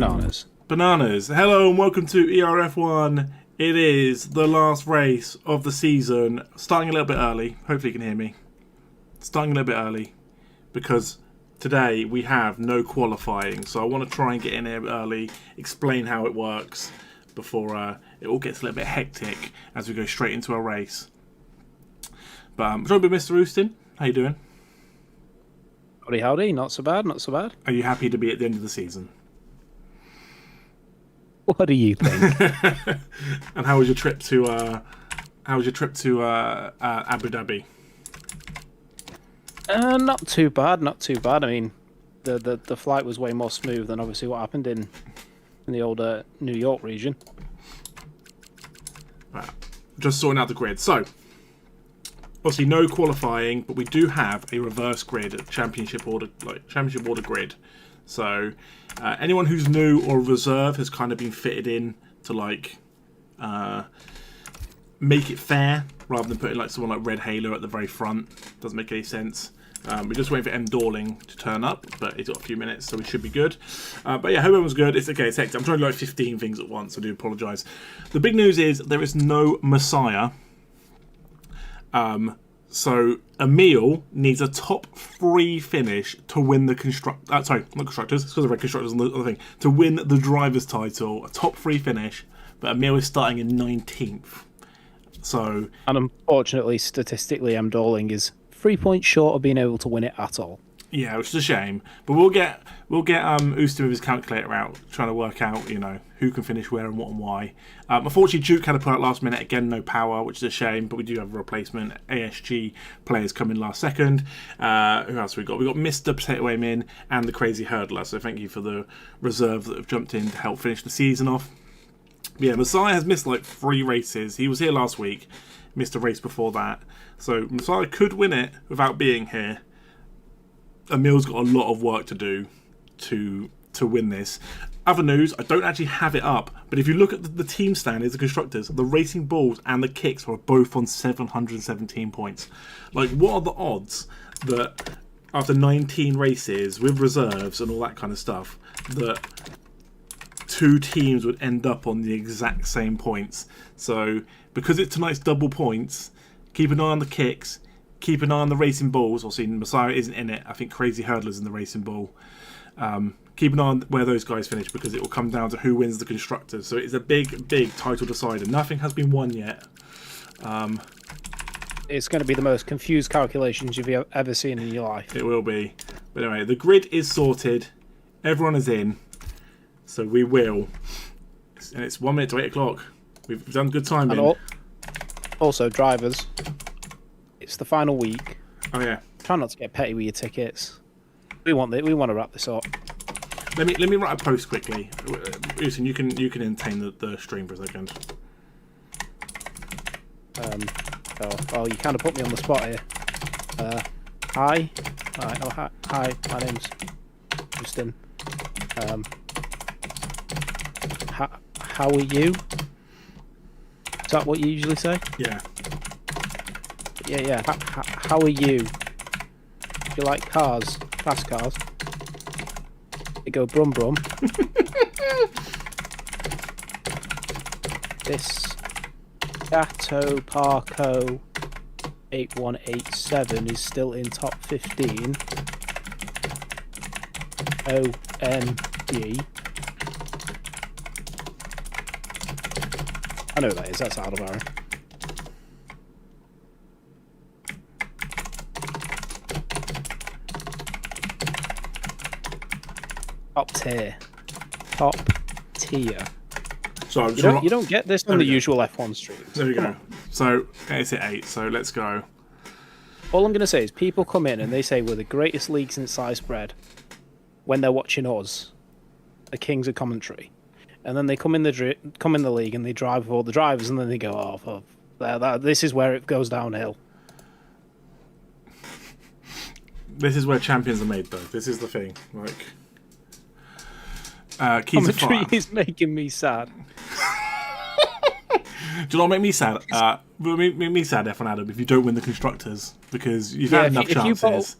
Bananas. Bananas. Hello and welcome to ERF1. It is the last race of the season. Starting a little bit early. Hopefully you can hear me. Starting a little bit early because today we have no qualifying. So I want to try and get in here early, explain how it works before it all gets a little bit hectic as we go straight into our race. But I'm joined by Mr. Houston. How you doing? Howdy, howdy. Not so bad, not so bad. Are you happy to be at the end of the season? What do you think? And how was your trip to Abu Dhabi? Not too bad, not too bad. I mean, the flight was way more smooth than obviously what happened in the old New York region. Right. Just sorting out the grid. So, obviously no qualifying, but we do have a reverse grid, championship order grid. So anyone who's new or reserve has kind of been fitted in to make it fair rather than putting like someone like Red Halo at the very front. Doesn't make any sense. We're just waiting for M. Dorling to turn up, but he's got a few minutes, so we should be good. But yeah, hope everyone's good. It's okay, it's hectic. I'm trying to do like 15 things at once, I do apologise. The big news is there is no Messiah. So Emil needs a top 3 finish to win the not constructors. It's because I read constructors on the other thing. To win the driver's title, a top 3 finish, but Emil is starting in 19th. So, and unfortunately, statistically, M. Dorling is 3 points short of being able to win it at all. Yeah, which is a shame. But we'll get Ustin with his calculator out, trying to work out, who can finish where and what and why. Unfortunately, Duke had to put out last minute again, no power, which is a shame. But we do have a replacement. ASG players come in last second. Who else we got? We got Mr. Potato Aim in and the Crazy Hurdler. So thank you for the reserve that have jumped in to help finish the season off. But yeah, Messiah has missed like 3 races. He was here last week, missed a race before that. So Messiah could win it without being here. Emil's got a lot of work to do to win this. Other news, I don't actually have it up, but if you look at the team standings, the constructors, the Racing Bulls and the Kicks were both on 717 points. Like, what are the odds that after 19 races with reserves and all that kind of stuff, that 2 teams would end up on the exact same points? So, because it's tonight's double points, keep an eye on the Kicks. Keep an eye on the Racing Bulls. Obviously, Messiah isn't in it. I think Crazy Hurdler's in the Racing Bull. Keep an eye on where those guys finish because it will come down to who wins the constructors. So it's a big, big title decider. Nothing has been won yet. It's going to be the most confused calculations you've ever seen in your life. It will be. But anyway, the grid is sorted. Everyone is in. So we will. And it's 1 minute to 8 o'clock. We've done good timing. And also, drivers. It's the final week. Oh yeah. Try not to get petty with your tickets. We want to wrap this up. Let me write a post quickly. Houston, you can entertain the stream for a second. You kind of put me on the spot here. Hi. Hi. My name's Houston. How are you? Is that what you usually say? Yeah. Yeah. How are you? Do you like cars? Fast cars? They go brum brum. This Gato Parco 8187 is still in top 15. OMG. I know what that is. That's Aldebaran. Top tier. So you don't get this on the usual F1 streams. There we go. So it's at 8. So let's go. All I'm going to say is people come in and they say we're the greatest league since sliced bread when they're watching us, the kings of commentary, and then they come in the league and they drive with all the drivers and then they go, this is where it goes downhill. This is where champions are made, though. This is the thing. Commentary is making me sad. Do you know what make me sad? Make me sad, F1 Adam, if you don't win the constructors, because you've had enough chances.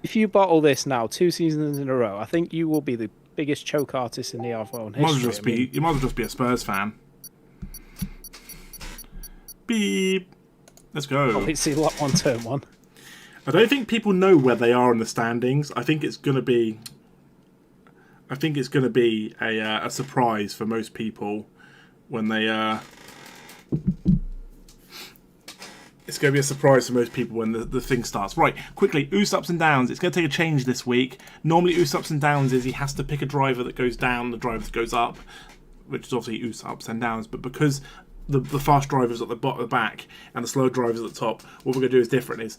If you bottle this now 2 seasons in a row, I think you will be the biggest choke artists in the ERF1 Might as well history. just be, you might as well just be a Spurs fan. Beep. Let's go. Obviously, lap 1, turn 1. I don't think people know where they are in the standings. I think it's going to be a surprise for most people when they. It's going to be a surprise for most people when the thing starts. Right, quickly, Oos Ups and Downs. It's going to take a change this week. Normally, Oos Ups and Downs is he has to pick a driver that goes down, the driver that goes up, which is obviously Oos Ups and Downs. But because the fast drivers at the bottom, the back, and the slow drivers at the top, what we're going to do is different. Is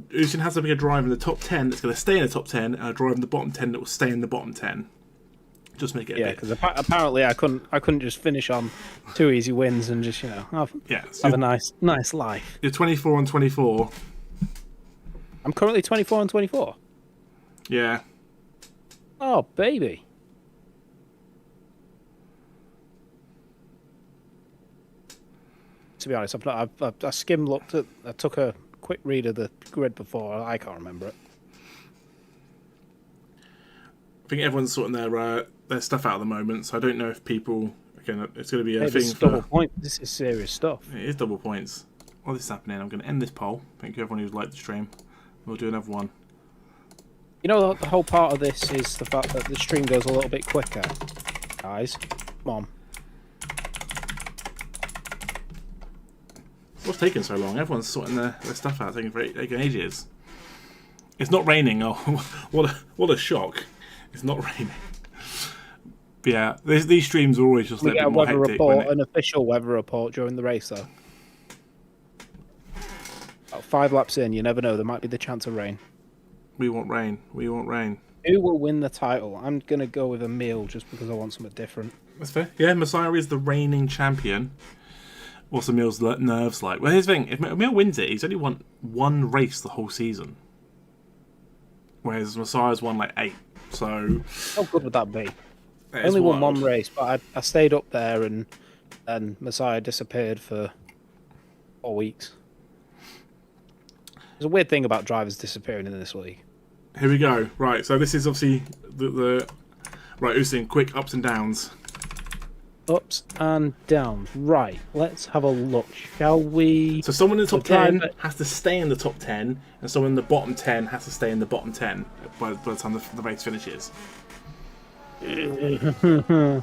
Usain has to pick a driver in the top 10 that's going to stay in the top 10, and a driver in the bottom 10 that will stay in the bottom 10. Just make it. Yeah, because apparently I couldn't just finish on 2 easy wins and just have a nice life. You're 24 on 24. I'm currently 24 on 24. Yeah. Oh baby. To be honest, I skimmed looked at. I took a quick read of the grid before. I can't remember it. I think everyone's sorting their stuff out at the moment, so I don't know if people. Again, it's going to be a thing for double point. This is serious stuff. It is double points. While this is happening, I'm going to end this poll. Thank you everyone who's liked the stream. We'll do another one. You know, the whole part of this is the fact that the stream goes a little bit quicker. Guys, come on. What's taking so long? Everyone's sorting their stuff out, taking ages. It's not raining. Oh, what a shock! It's not raining. But yeah, these streams are always just a little bit more hectic. An official weather report during the race, though. About 5 laps in, you never know. There might be the chance of rain. We want rain. We want rain. Who will win the title? I'm gonna go with Emil just because I want something different. That's fair. Yeah, Messiah is the reigning champion. What's Emil's nerves like? Well, here's the thing. If Emil wins it, he's only won 1 race the whole season. Whereas Messiah's won like 8. So how good would that be? I only won 1 race, but I stayed up there and Messiah disappeared for 4 weeks. There's a weird thing about drivers disappearing in this league. Here we go. Right, so this is obviously the right, Usain, quick ups and downs. Ups and downs. Right, let's have a look, shall we? So someone in the top 10 has to stay in the top 10, and someone in the bottom 10 has to stay in the bottom 10 by the time the race finishes. I'm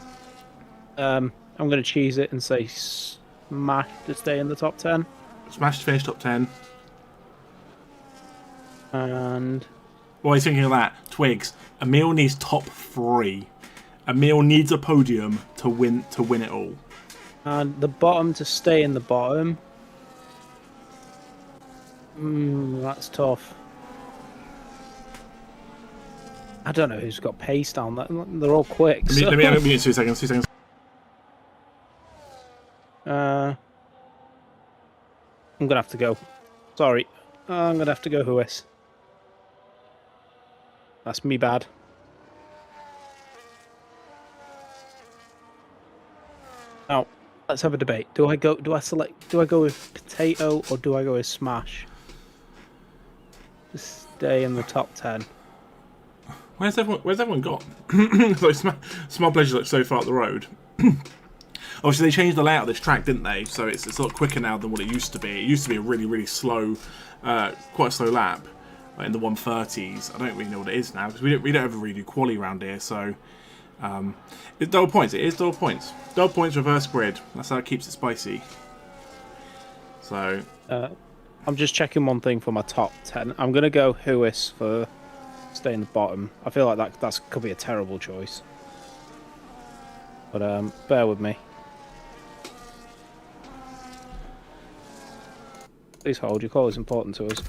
going to cheese it and say Smash to stay in the top 10. Smash to finish top 10. And what are you thinking of that? Twigs. Emil needs top 3. Emil needs a podium to win it all. And the bottom to stay in the bottom. That's tough. I don't know who's got pace down there. They're all quick. Let me 2 seconds. 2 seconds. I'm gonna have to go. Sorry, I'm gonna have to go. Huis. That's me bad. Now, let's have a debate. Do I go with Potato or do I go with Smash? To stay in the top 10. Where's everyone got? Like Small Pleasure's like so far up the road. Obviously, they changed the layout of this track, didn't they? So it's a lot quicker now than what it used to be. It used to be a really, really slow, quite a slow lap in the 130s. I don't really know what it is now because we don't ever really do quali around here. So it's double points. It is double points. Double points, reverse grid. That's how it keeps it spicy. So I'm just checking one thing for my top 10. I'm gonna go Huis for stay in the bottom. I feel like that could be a terrible choice, but bear with me. Please hold. Your call is important to us.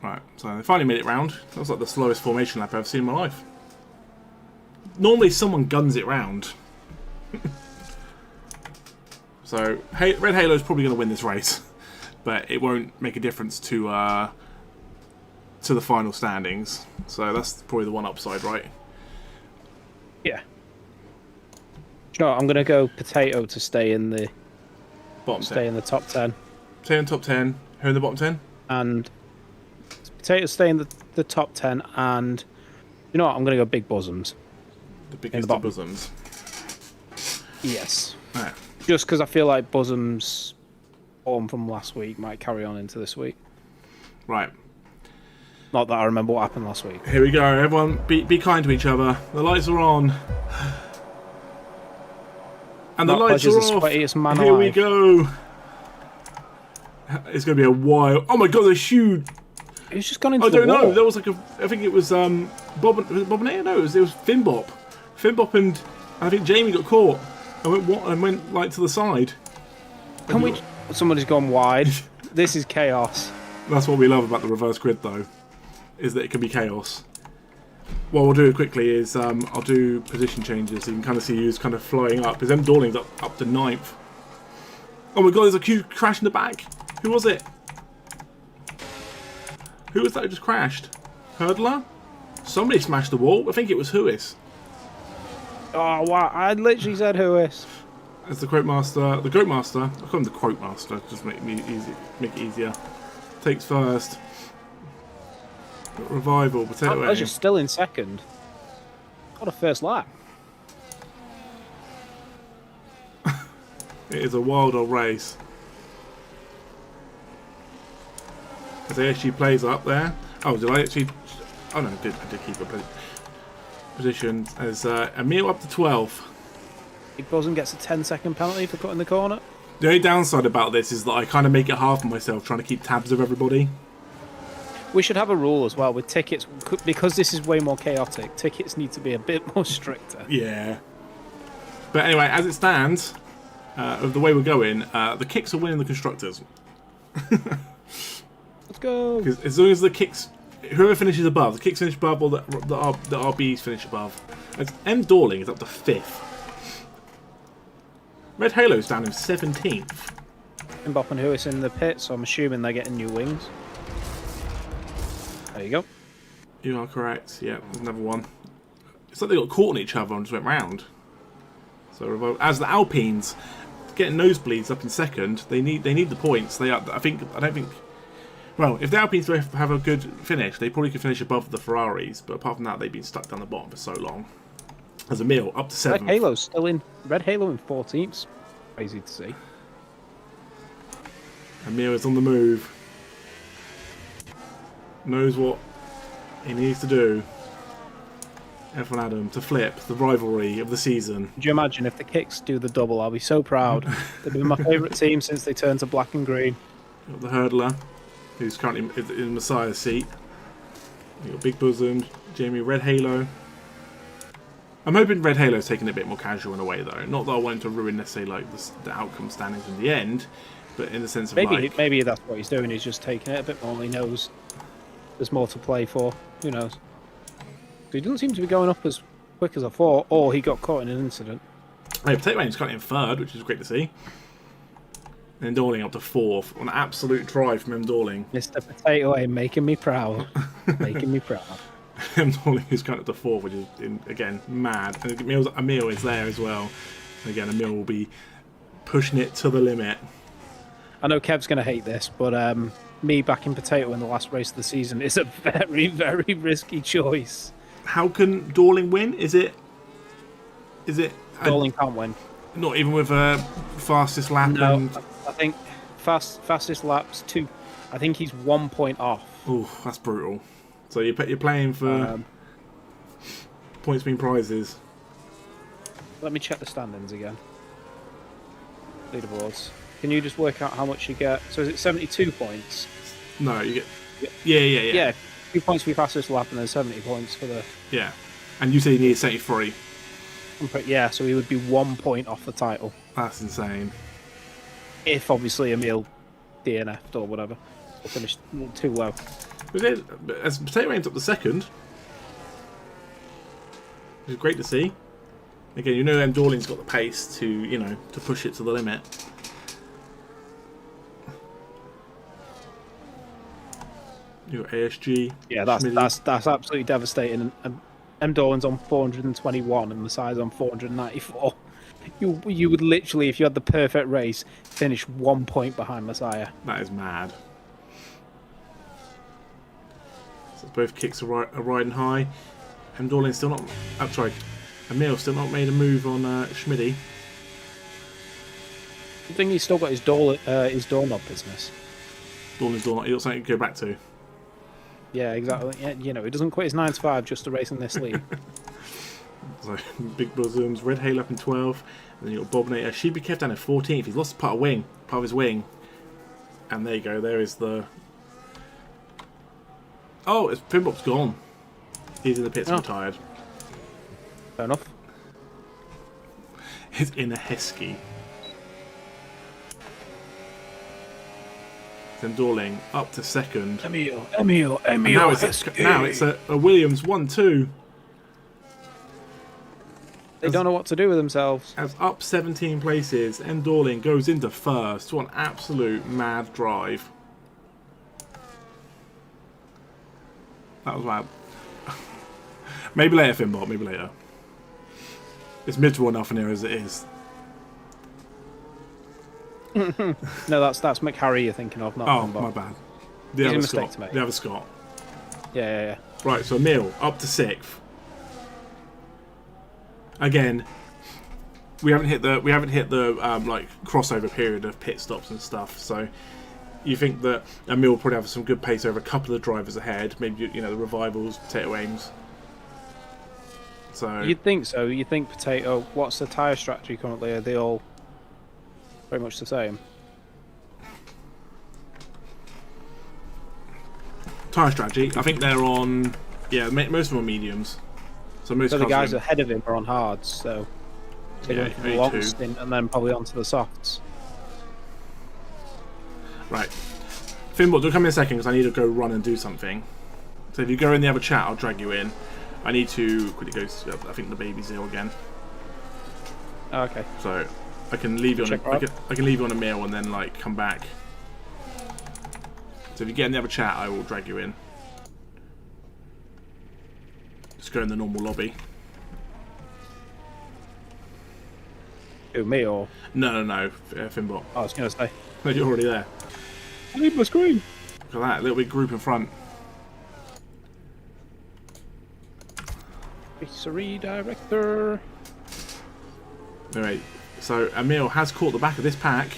Right, so they finally made it round. That was like the slowest formation lap I've ever seen in my life. Normally someone guns it round. So Red Halo is probably going to win this race, but it won't make a difference to the final standings. So that's probably the one upside, right? Yeah. You know what, I'm going to go Potato to stay in the Bottom stay 10. in the top 10. Stay in top 10. Who in the bottom 10? And Potatoes stay in the top 10. And you know what? I'm going to go Big Bosoms. The biggest of bosoms. Yes. Right. Just because I feel like Bosoms' form from last week might carry on into this week. Right. Not that I remember what happened last week. Here we go. Everyone, be kind to each other. The lights are on. And the lights are off. Here we go. It's going to be a while. Oh my god, they're huge. It's just gone into the I don't know. wall. There was like a. I think it was Bob and Air? No, it was Finbop. Finbop and I think Jamie got caught and went like to the side. Can we? Somebody's gone wide. This is chaos. That's what we love about the reverse grid, though, is that it can be chaos. What we'll do quickly is I'll do position changes so you can kind of see who's kind of flying up. Because M. Dorling's up to 9th. Oh my god, there's a queue crash in the back. Who was it? Who was that who just crashed? Hurdler? Somebody smashed the wall. I think it was Huis. Oh wow! I literally said Huis. As the Quote Master, the Goat Master. I call him the Quote Master. Just make it easier. Takes first. Revival. Potato. I was just still in second. What a first lap! It is a wild old race. As ASG plays up there. Oh, did I actually? Oh no, I did keep a position as Emil up to 12th. Big Bosom gets a 10-second penalty for cutting the corner. The only downside about this is that I kind of make it hard for myself trying to keep tabs of everybody. We should have a rule as well with tickets, because this is way more chaotic. Tickets need to be a bit more stricter. Yeah. But anyway, as it stands, of the way we're going, the kicks are winning the constructors. Let's go. Because as long as the kicks, whoever finishes above, the kicks finish above, or the RBs finish above. As M. Dorling is up to 5th. Red Halo's down in 17th. Mbop and Huis in the pit, so I'm assuming they're getting new wings. There you go. You are correct. Yeah, there's another one. It's like they got caught in each other and just went round. So as the Alpines getting nosebleeds up in second, they need the points. They are. I don't think. Well, if the Alpines have a good finish, they probably could finish above the Ferraris. But apart from that, they've been stuck down the bottom for so long. As a meal up to 7th. Red Halo's still in. Red Halo in 14th. Crazy to see. Amir is on the move. Knows what he needs to do. F1 Adam to flip the rivalry of the season. Could you imagine if the Kicks do the double? I'll be so proud. They've been my favourite team since they turned to black and green. Got the hurdler, who's currently in Messiah's seat. You got Big Bosom, Jamie, Red Halo. I'm hoping Red Halo's taking it a bit more casual in a way, though. Not that I want him to ruin necessarily like the outcome standings in the end, but in the sense of maybe that's what he's doing. He's just taking it a bit more. He knows there's more to play for. Who knows? He doesn't seem to be going up as quick as I thought, or he got caught in an incident. Hey, Potato Man's currently in 3rd, which is great to see. And Dorling up to 4th on an absolute drive from M. Dorling. Mr. Potato A making me proud. Making me proud. M. Dorling is currently up to 4th, which is, again, mad. And Emil is there as well. And again, Emil will be pushing it to the limit. I know Kev's going to hate this, but me backing Potato in the last race of the season is a very, very risky choice. How can Dorling win? Is it? Dorling can't win. Not even with a fastest lap. No, and... I think fastest laps 2. I think he's 1 point off. Oh, that's brutal. So you're playing for points being prizes. Let me check the standings again. Leaderboards. Can you just work out how much you get? So is it 72 points? No, you get. Yeah. Yeah, 2 points for your fastest lap and then 70 points for the. Yeah, and you say you need 73. Yeah, so he would be 1 point off the title. That's insane. If obviously Emil DNF'd or whatever, or finished too low. But as Potato Rain's up to 2nd, which is great to see. Again, you know M. Dorling's got the pace to to push it to the limit. Your ASG. Yeah, that's absolutely devastating. And M. Dorling's on 421 and Messiah's on 494. You would literally, if you had the perfect race, finish 1 point behind Messiah. That is mad. So both kicks are riding high. Dorling's still not. I'm sorry. Emil still not made a move on Schmidty. I think he's still got his doorknob business. Dorling's door. He got something to go back to. Yeah, exactly. Yeah, you know, he doesn't quit his 9 to 5 just to race in this league. So big bosoms. Red Hale up in 12th. And then you got Bobnator. She'd be kept down at 14th. He's lost part of his wing. And there you go. There is the. Oh, Finbop's gone. He's in the pits, retired. Fair enough. He's in a Heskey. Then Dorling up to second. Emil. Now it's a Williams 1-2. They don't know what to do with themselves. As up 17 places, and Dorling goes into first. What an absolute mad drive. That was mad. Maybe later, Finbot, maybe later. It's miserable enough in here as it is. No, that's McHarry you're thinking of, not Finbot. My bad. The other Scott. The other Scott. Yeah. Right, so Emil up to 6th. Again, we haven't hit the like crossover period of pit stops and stuff. So you think that Emil will probably have some good pace over a couple of drivers ahead. Maybe the Revivals, Potato Aims. So you'd think so. You think Potato. What's the tyre strategy currently? Are they all very much the same? Tyre strategy. I think they're on. Yeah, most of them are mediums. So the guys ahead of him are on hards, so they're going for the long stint and then probably onto the softs. Right. Finbot, do come in a second because I need to go run and do something. So if you go in the other chat, I'll drag you in. I need to quickly go. I think the baby's ill again. Oh, okay. So I can leave you on. I can leave you on a meal and then like come back. So if you get in the other chat, I will drag you in. Just go in the normal lobby. Who, me or? No, Finbot. I was going to say. No, you're already there. I need my screen. Look at that, little big group in front. It's a redirector. Alright, so Emil has caught the back of this pack,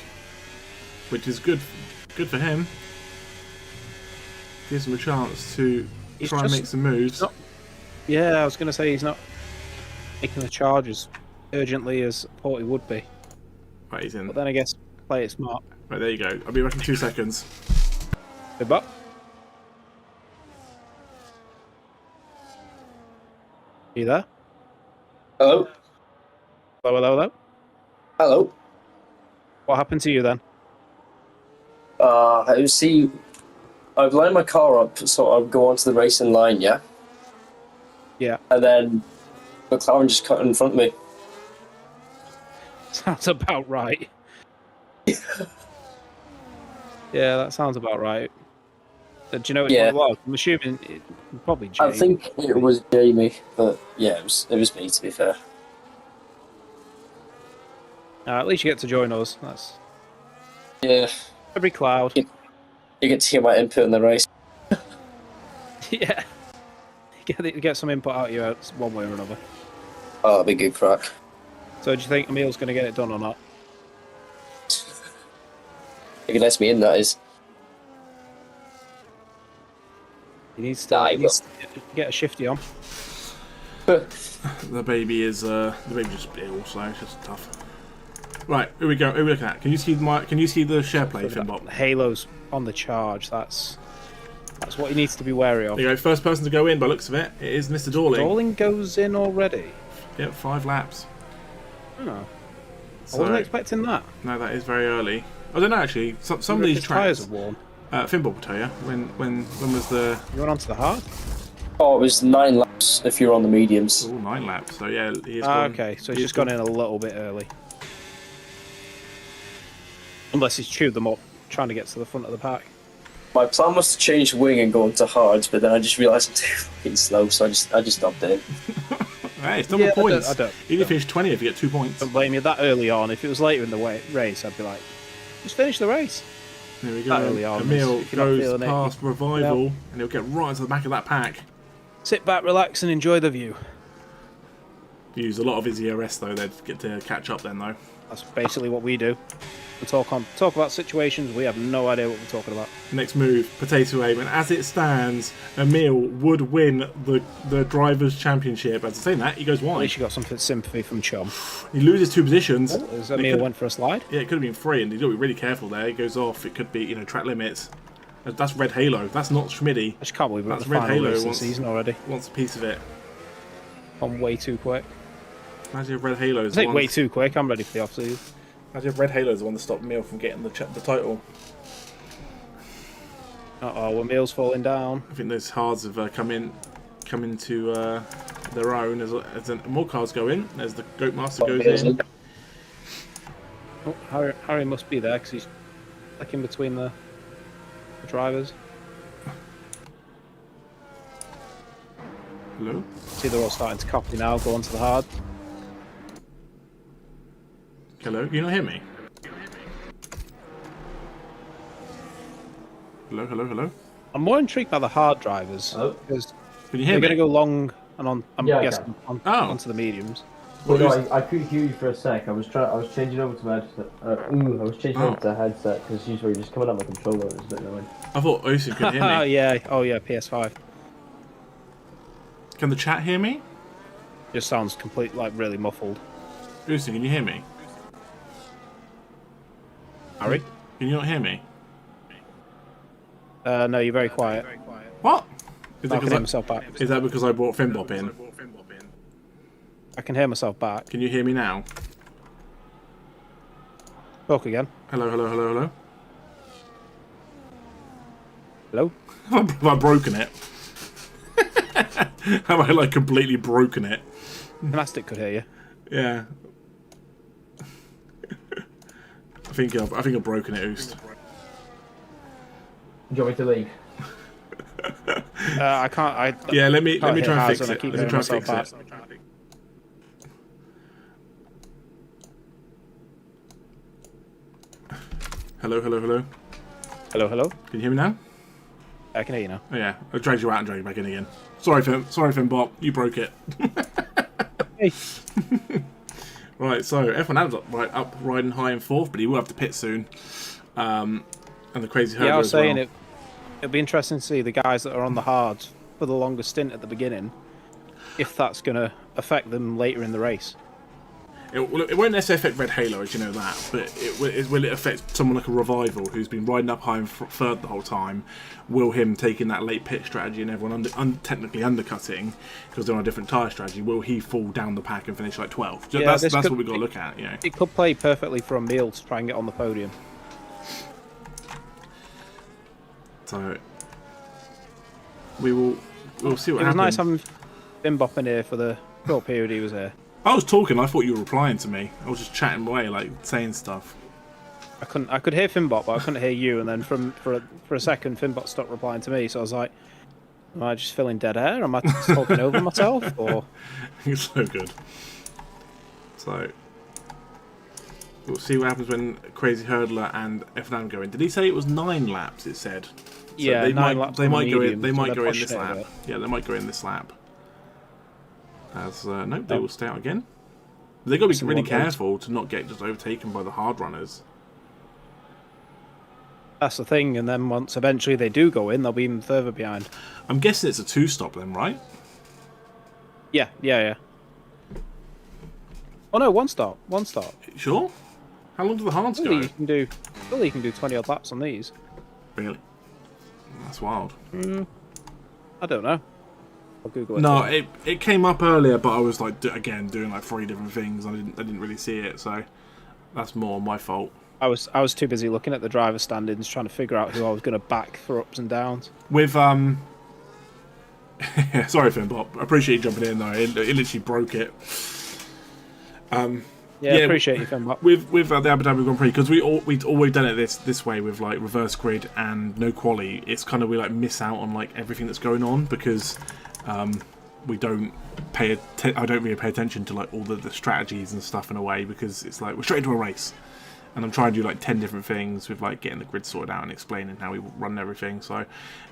which is good for him. Gives him a chance to try and make some moves. Yeah, I was going to say he's not making the charge as urgently as I thought he would be. Right, he's in. But then I guess play it smart. Right, there you go. I'll be back in 2 seconds. Good butt. You there? Hello? Hello? Hello? What happened to you then? I've lined my car up so I'll go onto the racing line, yeah? Yeah. And then McLaren just cut in front of me. Sounds about right. Yeah, that sounds about right. Do you know which one it was? I'm assuming it probably Jamie. I think it was Jamie, but yeah, it was me, to be fair. At least you get to join us. That's Yeah. every cloud. You get to hear my input in the race. Yeah. Get some input out of you one way or another. Oh, that'll be good crack. So do you think Emil's going to get it done or not? If he lets me in, that is. He needs to get a shifty on. The baby is just ill, so it's just tough. Right, here we go. Who are we looking at? Can you see the share play, Finbot? Halo's on the charge. That's what he needs to be wary of. There you go. First person to go in, by the looks of it, it is Mr. Dorling. Dorling goes in already. Yep, 5 laps. Oh. So, I wasn't expecting that. No, that is very early. I don't know actually. Some of these tracks. Tyres are worn. Finbot will tell you. When was the? You went onto the hard? Oh, it was 9 laps if you're on the mediums. Oh, 9 laps. So yeah, he's okay, so he's just gone in a little bit early. Unless he's chewed them up, trying to get to the front of the pack. My plan was to change wing and go into hards, but then I just realised I'm too fucking slow, so I just stopped it. Hey, it's double Yeah, points. I don't. Even if you finish 20th, you get 2 points. Don't blame you that early on. If it was later in the race, I'd be like, just finish the race. There we That go. early on, Emil if you're not goes feeling it, past Revival, Yep. and he'll get right into the back of that pack. Sit back, relax, and enjoy the view. Use a lot of his ERS though. They'd get to catch up then though. That's basically what we do. We talk about situations. We have no idea what we're talking about. Next move, Potato Aim, and as it stands, Emil would win the Drivers' Championship. As I say that, he goes At wide. least you got some sympathy from Chum. He loses 2 positions. As Emil went for a slide. Yeah, it could have been 3, and he's got to be really careful there. He goes off. It could be, you know, track limits. That's Red Halo. That's not Schmidty. I just can't believe we're at That's the Red final Halo race of the wants- season already. Wants a piece of it. Gone way too quick. Imagine if Red Halo's I the think one. way too quick. I'm ready for the off-season. Imagine if Red Halo's the one that stopped Emil from getting the title. Uh-oh, Emil's falling down. I think those hards have come into their own as more cars go in. There's the Goat Master goes in. Oh, Harry must be there because he's like in between the drivers. Hello? See, they're all starting to copy now. Go onto the hard. Hello? Can you not hear me? Hello? Hello? Hello? I'm more intrigued by the hard drivers Hello? because Can you hear they're me? going to go long and on. I'm Yeah, I guessing can. onto the mediums. Well, no, I couldn't hear you for a sec. I was changing over to my headset. I was changing over to the headset because usually you're just coming out my controller. It was a bit annoying. I thought Osu could hear Oh me. yeah, PS5. Can the chat hear me? Just sounds like really muffled. Osu, can you hear me? Harry? Can you not hear me? No, you're very quiet. What? Is I that can hear myself back. because I brought Finbop in? I can hear myself back. Can you hear me now? Talk again. Hello? Hello? Hello? Hello? Hello? Have I broken it? Have I like completely broken it? Gymnastic could hear you. Yeah. I think I've broken it, Oost. Do you want me to leave? I can't. Yeah, let me can't try hear and Haz fix and I it. keep Let me hearing try and fix myself it. Hello, hello, hello. Hello, hello. Can you hear me now? I can hear you now. Oh yeah, I dragged you out and dragged you back in again. Sorry, Finbop, you broke it. Hey. Right, so F1 Adam's up riding high in 4th, but he will have to pit soon. And the crazy hurdler Yeah, I was as well. saying it'll be interesting to see the guys that are on the hards for the longest stint at the beginning, if that's going to affect them later in the race. It won't necessarily affect Red Halo, as you know that, but will it affect someone like a Revival who's been riding up high and third the whole time? Will him taking that late pit strategy and everyone technically undercutting because they're on a different tyre strategy? Will he fall down the pack and finish like 12th? Yeah, That's what we've got to look at. You know. It could play perfectly for Emil to try and get on the podium. So we'll see what It was happens. nice having Finbop in here for the short period he was here. I was talking. I thought you were replying to me. I was just chatting away, like saying stuff. I could hear Finbot, but I couldn't hear you. And then for a second, Finbot stopped replying to me. So I was like, "Am I just filling dead air? Am I talking over myself?" Or It's so good. So we'll see what happens when Crazy Hurdler and F1 go in. Did he say it was 9 laps? It said. So yeah, they 9 might laps they on might go in. mediums, They so might they're go in pushing this it a lap. bit. Yeah, they might go in this lap. As no, they will stay out again. They've got to be really careful to not get just overtaken by the hard runners. That's the thing. And then once eventually they do go in, they'll be even further behind. I'm guessing it's a 2-stop then, right? Yeah. Oh no, one stop. Sure. How long do the hards Surely go? you can do 20 odd laps on these. Really? That's wild. I don't know. I'll Google it. No, it came up earlier, but I was like again doing like 3 different things. I didn't really see it, so that's more my fault. I was too busy looking at the driver standings, trying to figure out who I was going to back for ups and downs. With sorry, Finbop. I appreciate you jumping in though. It literally broke it. Yeah, appreciate you, Finbot. With the Abu Dhabi Grand Prix, because we'd always done it this way with like reverse grid and no quali. It's kind of we like miss out on like everything that's going on because we don't I don't really pay attention to like all the strategies and stuff in a way, because it's like we're straight into a race, and I'm trying to do like 10 different things with like getting the grid sorted out and explaining how we run everything. So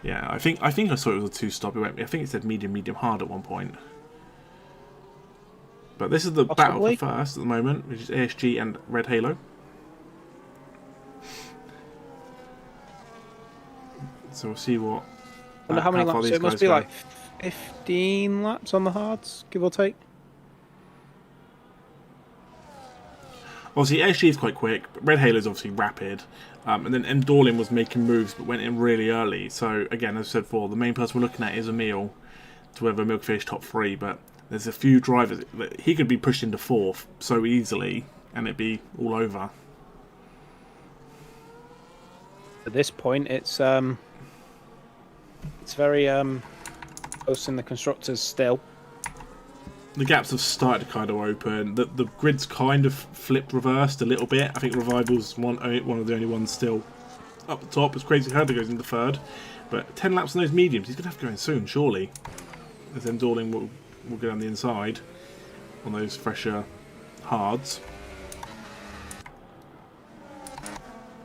yeah, I think I saw it was a 2-stop. I think it said medium, medium hard at one point. But this is the battle for first at the moment, which is ASG and Red Halo. So we'll see what. I wonder how many laps. So it must be like 15 laps on the hards, give or take. Obviously, ASG is quite quick, but Red Halo is obviously rapid. And then Endorlin was making moves, but went in really early. So again, as I said before, the main person we're looking at is Emil, to whether Emil can finish top 3. But there's a few drivers that he could be pushed into 4th so easily, and it'd be all over. At this point, it's very close in the constructors still. The gaps have started to kind of open. The grid's kind of flipped, reversed a little bit. I think Revival's one of the only ones still up the top. It's Crazy Herder goes into 3rd, but 10 laps on those mediums. He's gonna have to go in soon, surely. As then Dorling will go down the inside on those fresher hards.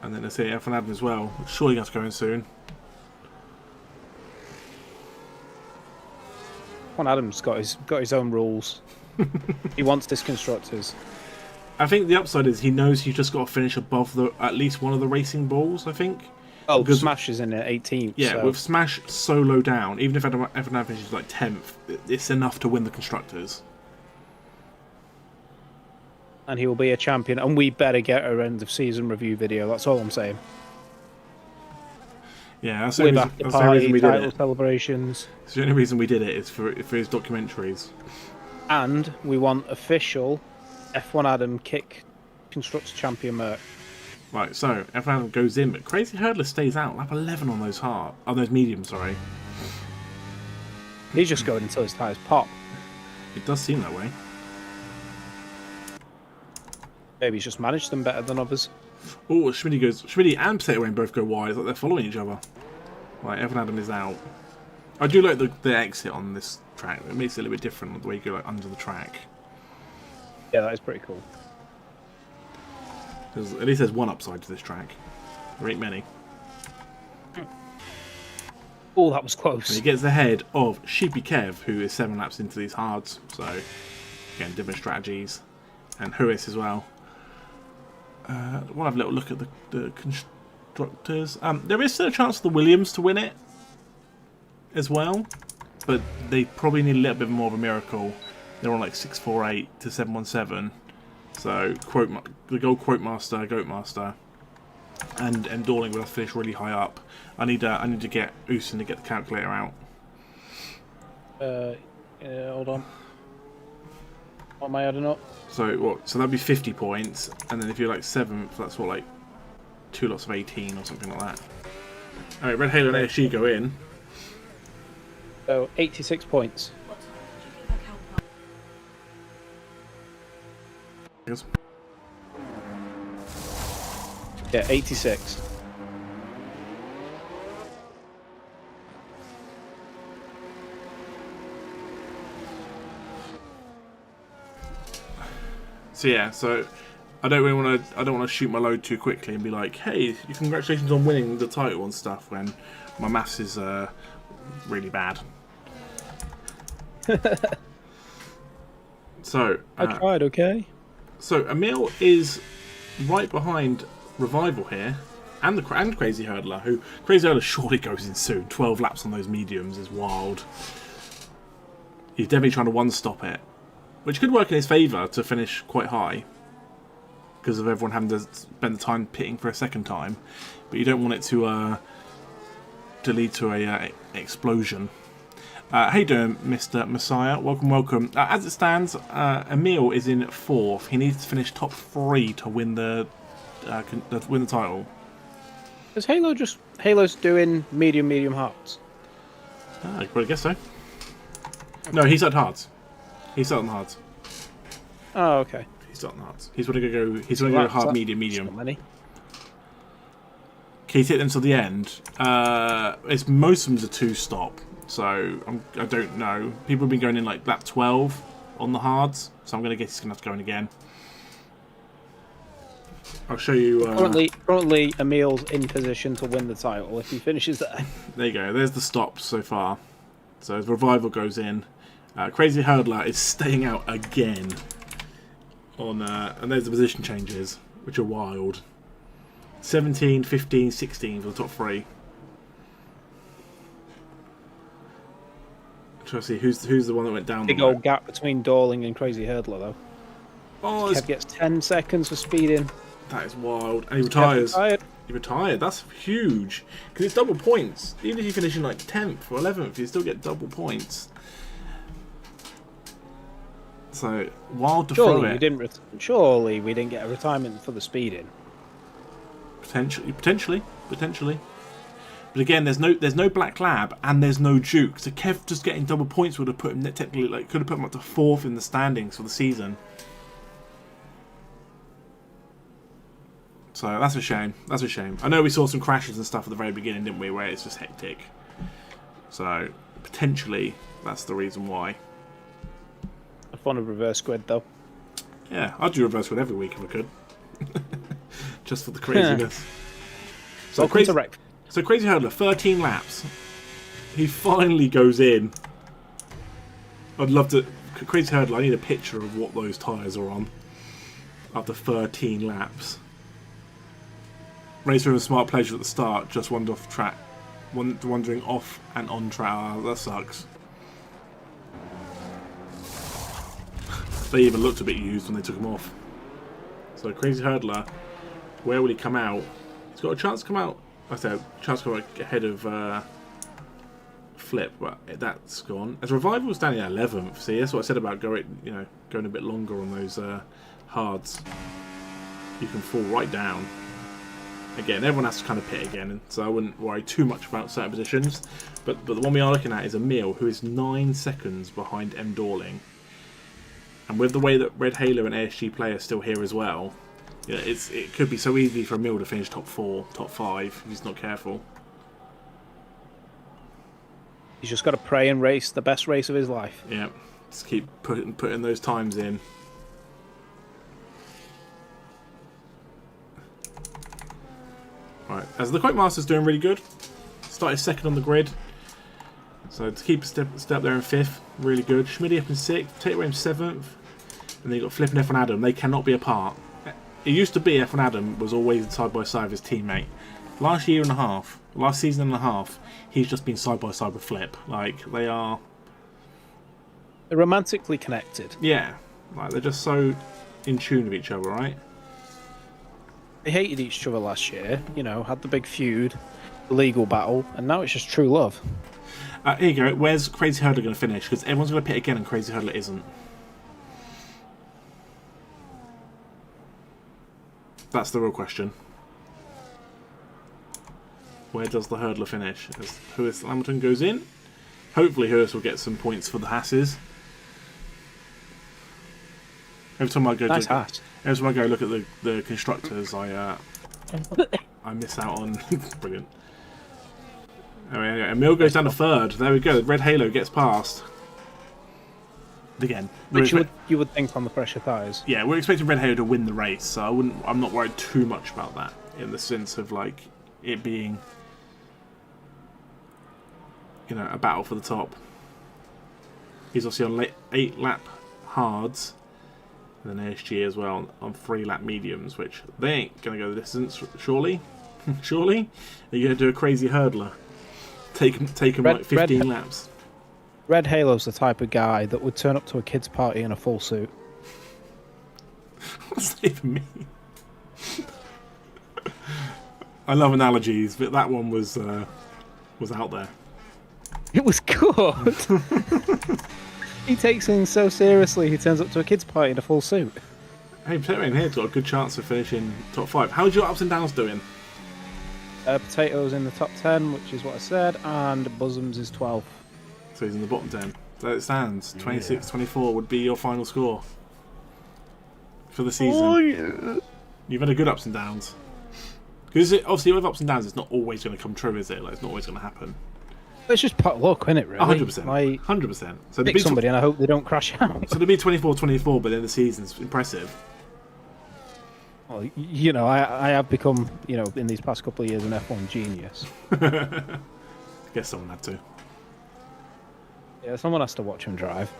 And then I see F1 Adam as well. Surely going to go in soon. Juan Adams got his own rules. He wants this constructors. I think the upside is he knows he's just got to finish above at least one of the racing balls, I think. Oh, because Smash is in at 18th. Yeah, so. with Smash so low down, even if F1 Adam finishes like 10th, it's enough to win the constructors. And he will be a champion, and we better get a end of season review video. That's all I'm saying. Yeah, that's the only reason we did it. Celebrations. It's the only reason we did it is for his documentaries. And we want official F1 Adam kick constructor champion merch. Right, so F1 Adam goes in, but Crazy Hurdler stays out. Lap 11 on those those mediums. Sorry. He's just going until his tyres pop. It does seem that way. Maybe he's just managed them better than others. Oh, Schmitty and Potato Rain both go wide. It's like they're following each other. Right, Evan Adam is out. I do like the exit on this track. It makes it a little bit different the way you go like under the track. Yeah, that is pretty cool. At least there's one upside to this track. There ain't many. Oh, that was close. And he gets ahead of Sheepy Kev, who is 7 laps into these hards. So, again, different strategies. And Huis as well. We'll have a little look at the constructors. There is still a chance for the Williams to win it as well, but they probably need a little bit more of a miracle. They're on like 648 to 717. So the gold Goatmaster, and Dorling will have to finish really high up. I need to get Usen to get the calculator out. Yeah, hold on. What am I adding up? So what? So that'd be 50 points, and then if you're like 7th, that's what, like 2 lots of 18 or something like that. All right, Red Halo and ASG go in. So 86 points. Yes. Yeah, 86. So yeah, I don't want to shoot my load too quickly and be like, hey, congratulations on winning the title and stuff, when my maths is really bad. So I tried, okay. So Emil is right behind Revival here, and Crazy Hurdler, who Crazy Hurdler surely goes in soon. 12 laps on those mediums is wild. He's definitely trying to one-stop it, which could work in his favour to finish quite high, because of everyone having to spend the time pitting for a second time. But you don't want it to lead to a explosion. How you doing, Mr. Messiah? Welcome, welcome. As it stands, Emil is in 4th. He needs to finish top 3 to win the title. Is Halo's doing medium hearts? I probably guess so. No, he's at hards. He's starting the hards. Oh, okay. He's starting the hards. He's going to go. He's going to go hard, medium. Not many. Can you take them till the end? It's most of them's a 2-stop. So I don't know. People have been going in like lap 12 on the hards, so I'm going to guess he's going to have to go in again. I'll show you. Currently, Emil's in position to win the title if he finishes there. There you go. There's the stops so far. So as Revival goes in, Crazy Hurdler is staying out again. And there's the position changes, which are wild. 17, 15, 16 for the top three. Try to see who's the one that went down. Big old gap between Darling and Crazy Hurdler, though. Oh, Kev gets 10 seconds for speeding. that is wild. And he retires. Retired. He retired. That's huge. Because it's double points. Even if you finish in like 10th or 11th, you still get double points. So, wild to throw it. Surely we didn't get a retirement for the speeding. Potentially. But again, there's no Black Lab and there's no Duke. So Kev just getting double points would have put him technically could have put him up to 4th in the standings for the season. So that's a shame. That's a shame. I know we saw some crashes and stuff at the very beginning, didn't we? Where it's just hectic. So potentially that's the reason why. I want a reverse squid though. Yeah, I'd do reverse squid every week if I could. Just for the craziness. So Crazy Hurdler, 13 laps. He finally goes in. I'd love to... Crazy Hurdler, I need a picture of what those tyres are on. After 13 laps. Racer with a smart pleasure at the start, just wandered off track. Wandering off and on track. Oh, that sucks. They even looked a bit used when they took him off. So Crazy Hurdler, where will he come out? He's got a chance to come out. I said a chance to come out ahead of Flip, but that's gone. As Revival was standing at 11th. See, that's what I said about going a bit longer on those hards. You can fall right down. Again, everyone has to kind of pit again, so I wouldn't worry too much about certain positions. But the one we are looking at is Emil, who is 9 seconds behind M. Dorling. And with the way that Red Halo and ASG Play are still here as well, it could be so easy for Emil to finish top 4, top 5 if he's not careful. He's just got to pray and race the best race of his life. Yeah, just keep putting those times in. Right, as the Quake Master's doing really good. Started second on the grid. So to keep a step there in 5th, really good. Schmidty up in 6th, Tate away in 7th. And then you've got Flip and F1 Adam. They cannot be apart. It used to be F1 Adam was always side by side with his teammate. Last season and a half, he's just been side by side with Flip. Like, they are... They're romantically connected. Yeah. Like, they're just so in tune with each other, right? They hated each other last year, had the big feud, the legal battle, and now it's just true love. Here you go. Where's Crazy Hurdler going to finish? Because everyone's going to pit again and Crazy Hurdler isn't. That's the real question. Where does the Hurdler finish? As Lewis Lamilton goes in. Hopefully Lewis will get some points for the Hasses. Every time I go look at the constructors, I miss out on... Brilliant. Anyway, Emil goes down to 3rd. There we go. Red Halo gets past. Again, which you would think on the fresher tyres. Yeah, we're expecting Red Halo to win the race, so I'm not worried too much about that in the sense of like it being a battle for the top. He's obviously on 8 lap hards, and then ASG as well on 3 lap mediums, which they ain't gonna go the distance, surely. Surely, are you gonna do a Crazy Hurdler? Take him like 15 laps. Red Halo's the type of guy that would turn up to a kid's party in a full suit. What's that even mean? I love analogies, but that one was out there. It was good. He takes things so seriously, he turns up to a kid's party in a full suit. Hey, Potato in here's got a good chance of finishing top 5. How's your ups and downs doing? Potatoes in the top 10, which is what I said, and Bosoms is 12. So he's in the bottom 10. So it stands. 26-24 would be your final score for the season. Oh, yeah. You've had a good ups and downs. Because obviously with ups and downs, it's not always going to come true, is it? Like, it's not always going to happen. It's just pot luck, isn't it? Really, 100%. Like, 100%. So pick somebody, and I hope they don't crash out. So to be 24-24 by the end of the season's impressive. Well, you know, I have become, you know, in these past couple of years, an F1 genius. I guess someone had to. Yeah, someone has to watch him drive.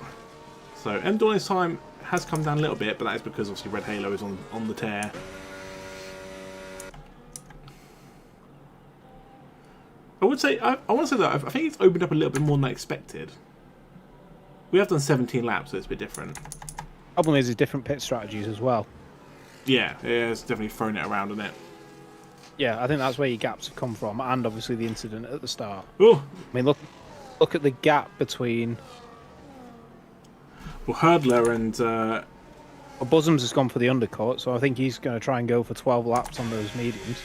So M. Dorling's time has come down a little bit, but that is because obviously Red Halo is on the tear. I would say I want to say that I think it's opened up a little bit more than I expected. We have done 17 laps, so it's a bit different. Problem is, different pit strategies as well. Yeah, it's definitely thrown it around, isn't it? Yeah, I think that's where your gaps have come from, and obviously the incident at the start. Oh, I mean, look at the gap between. well, Hurdler and Well, Bosoms has gone for the undercut, so I think he's going to try and go for 12 laps on those mediums.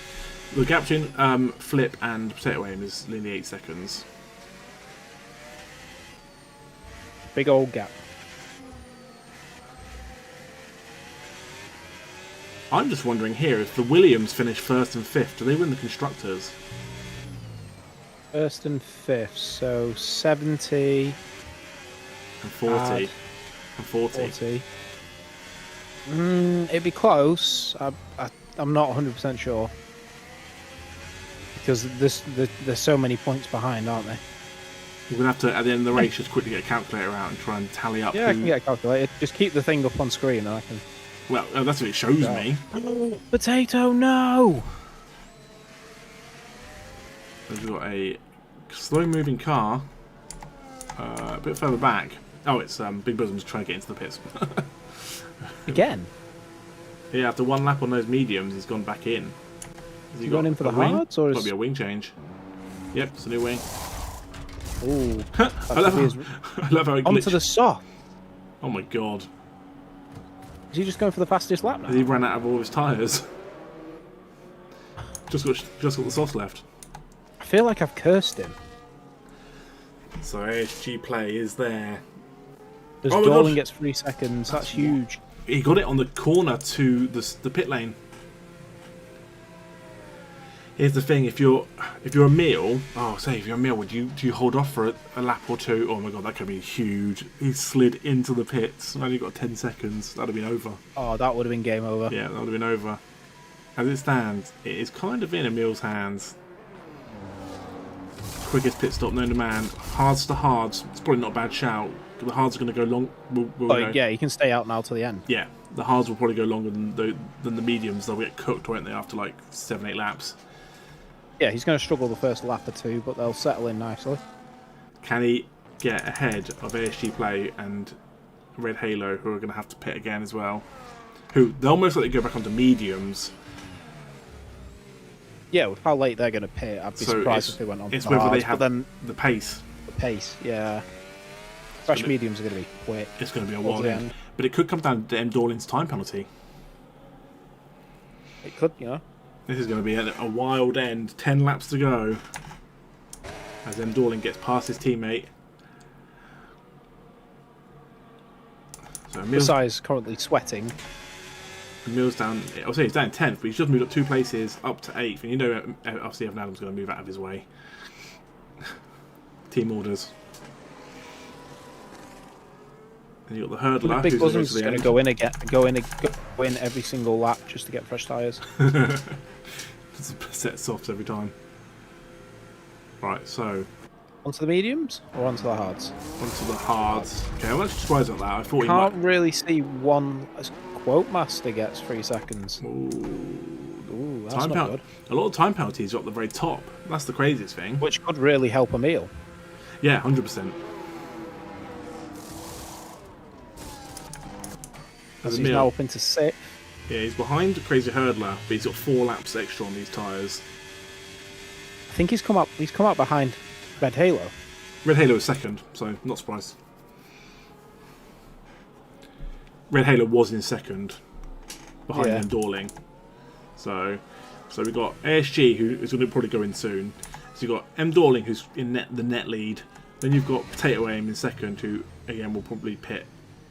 the gap between Flip and Potato Aim is nearly 8 seconds. Big old gap. I'm just wondering here, if the Williams finish 1st and 5th, do they win the Constructors? First and fifth, so 70 And 40. Add And 40. 40. It'd be close. I'm not 100% sure. Because there's so many points behind, aren't they? We're going to have to, at the end of the race, just quickly get a calculator out and try and tally up Yeah, I can get a calculator. Just keep the thing up on screen and I can... Well, that's what it shows me. Potato, no! We've got a slow-moving car a bit further back. Oh, it's Big Bosom's trying to get into the pits. Again? Yeah, after one lap on those mediums, he's gone back in. Has he Going in for the wing? hards, or is... Got to be a wing change. Yep, it's a new wing. Ooh. I love how he Onto glitched. the soft. Oh my god. Is he just going for the fastest lap now? He ran out of all his tyres. just got the sauce left. I feel like I've cursed him. So ASG play is there. As Oh my Dorling gosh. gets 3 seconds, that's huge. He got it on the corner to the pit lane. Here's the thing: if you're a meal, if you're a meal, do you hold off for a lap or two? Oh my god, that could be huge. He slid into the pits. Only got 10 seconds. That'd have been over. Oh, that would have been game over. Yeah, that would have been over. As it stands, it is kind of in Emil's hands. Quickest pit stop known to man. Hards to hards. It's probably not a bad shout. The hards are going to go long. Yeah, you can stay out now to the end. Yeah, the hards will probably go longer than the mediums. They'll get cooked, won't they, after like 7-8 laps. Yeah, he's going to struggle the first lap or two, but they'll settle in nicely. Can he get ahead of ASG Play and Red Halo, who are going to have to pit again as well? Who they'll most likely go back onto mediums. Yeah, with how late they're going to pit, I'd be surprised if they went on. It's the whether hards, they have but then the pace. the pace. Yeah, fresh mediums are going to be quick. It's going to be a Towards wild the end. end. But it could come down to M. Dorling's time penalty. It could, you know. This is going to be a wild end. 10 laps to go. As M. Dorling gets past his teammate. So Masai's currently sweating. Emil's down. I'll say he's down in 10th, but he's just moved up 2 places up to 8th. And you know, obviously, Evan Adams is going to move out of his way. Team orders. And you got the hurdler. Big who's Bosom's going going to go in again, go in every single lap just to get fresh tyres. Set softs every time. Right, so Onto the mediums or onto the hards? onto the hards. Okay, I'm actually surprised at that. I thought he Can't might. really see one. Quote Master gets 3 seconds. Ooh, that's not good. A lot of time penalties are at the very top. That's the craziest thing. Which could really help Emil. Yeah, 100%. As he's now up into 6th. Yeah, he's behind Crazy Hurdler, but he's got 4 laps extra on these tyres. I think he's come up behind Red Halo. Red Halo is second, so not surprised. Red Halo was in second, behind him Dorling. So we've got ASG, who is going to probably go in soon. So you've got M. Dorling, who's in the net lead. Then you've got Potato Aim in second, who again will probably pit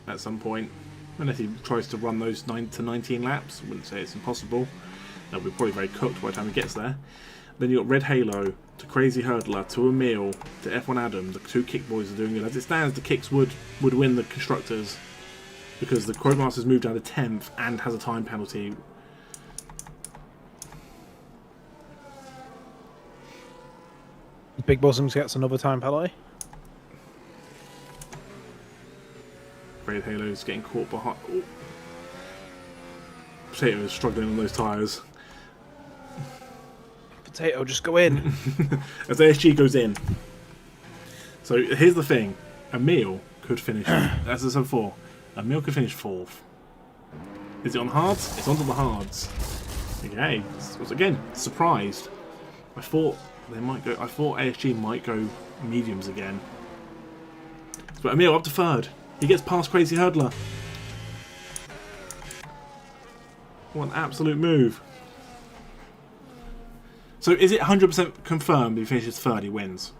at some point. Unless he tries to run those 9 to 19 laps. I wouldn't say it's impossible. They'll be probably very cooked by the time he gets there. Then you've got Red Halo, to Crazy Hurdler, to Emil, to F1 Adam. The two kick boys are doing good. As it stands, the kicks would win the constructors because the Quotemaster's moved down to 10th and has a time penalty. Big Bosoms gets another time penalty. Red Halo's getting caught behind. Ooh. Potato is struggling on those tyres. Potato, just go in. As ASG goes in. So here's the thing. Emil could finish, as I said before, Emil could finish 4th. Is it on hards? It's onto the hards. Okay. So again, surprised. I thought ASG might go mediums again. But Emil up to 3rd. He gets past Crazy Hurdler. What an absolute move. So is it 100% confirmed if he finishes 3rd, he wins?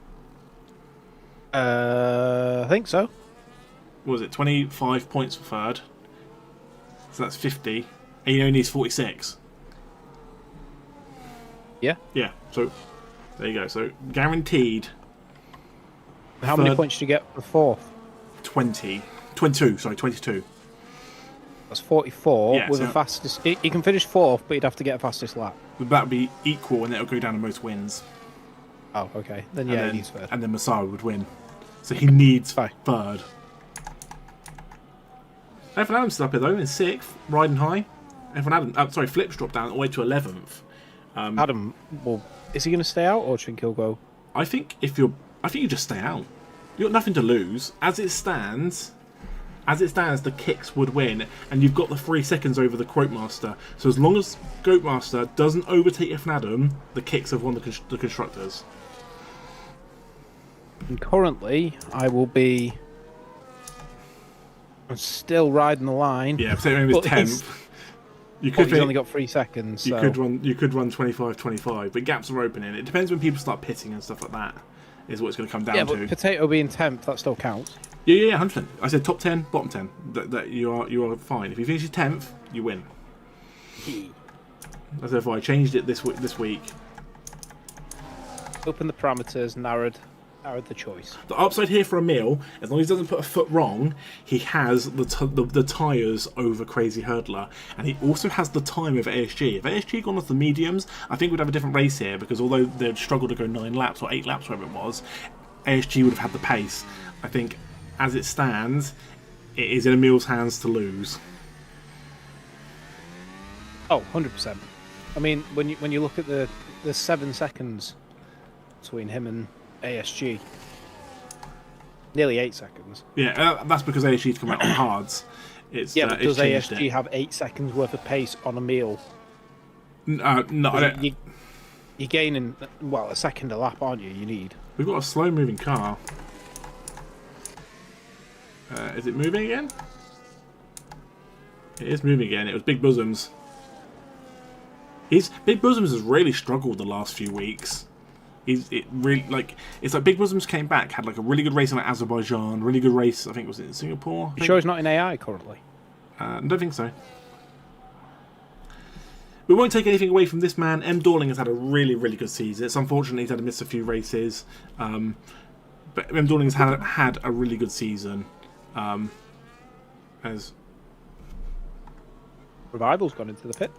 I think so. What was it? 25 points for 3rd. So that's 50. And he only needs 46. Yeah. Yeah, so there you go. So guaranteed. How many points do you get for 4th? 22. That's 44 Yeah, with so the fastest. He can finish 4th, but he'd have to get a fastest lap. That would be equal, and it'll go down to most wins. Oh, okay. Then yeah, he needs 3rd. And then Masai would win. So he needs Fine. 3rd. F1 Adam's up here though in 6th, riding high. F1 Adam, Flip's dropped down all the way to 11th. Adam, well, is he going to stay out or do you think he'll go? I think you just stay out. You've got nothing to lose. As it stands, the kicks would win, and you've got the 3 seconds over the Quotemaster. So as long as Quotemaster doesn't overtake F1 Adam, the kicks have won the constructors. And currently, I'm still riding the line. Yeah, so maybe it's 10th. You could he's only got 3 seconds. You so. could run 25, but gaps are opening. It depends when people start pitting and stuff like that. Is what it's going to come down yeah, to. but Potato being 10th, that still counts. Yeah, 100%. I said top 10, bottom 10. That you are fine. If you finish 10th, you win. As if I changed it this week. Open the parameters, narrowed the choice. The upside here for Emil, as long as he doesn't put a foot wrong, he has the tyres over Crazy Hurdler, and he also has the time over ASG. If ASG had gone off the mediums, I think we'd have a different race here, because although they'd struggle to go 9 laps or 8 laps, whatever it was, ASG would have had the pace. I think, as it stands, it is in Emil's hands to lose. Oh, 100%. I mean, when you look at the 7 seconds between him and ASG, nearly 8 seconds. Yeah, that's because ASG's come out on hards. But does ASG have 8 seconds worth of pace on a meal? No, I don't. You're gaining, well, a second a lap, aren't you? You need. We've got a slow-moving car. Is it moving again? It is moving again. It was Big Bosoms. Big Bosoms has really struggled the last few weeks. It's like Big Bosoms came back, had like a really good race in like Azerbaijan, really good race. I think was it in Singapore. You sure he's not in AI currently? I don't think so. We won't take anything away from this man. M. Dorling has had a really, really good season. It's unfortunate he's had to miss a few races, but M. Dorling has had a really good season. As Revival's gone into the pit.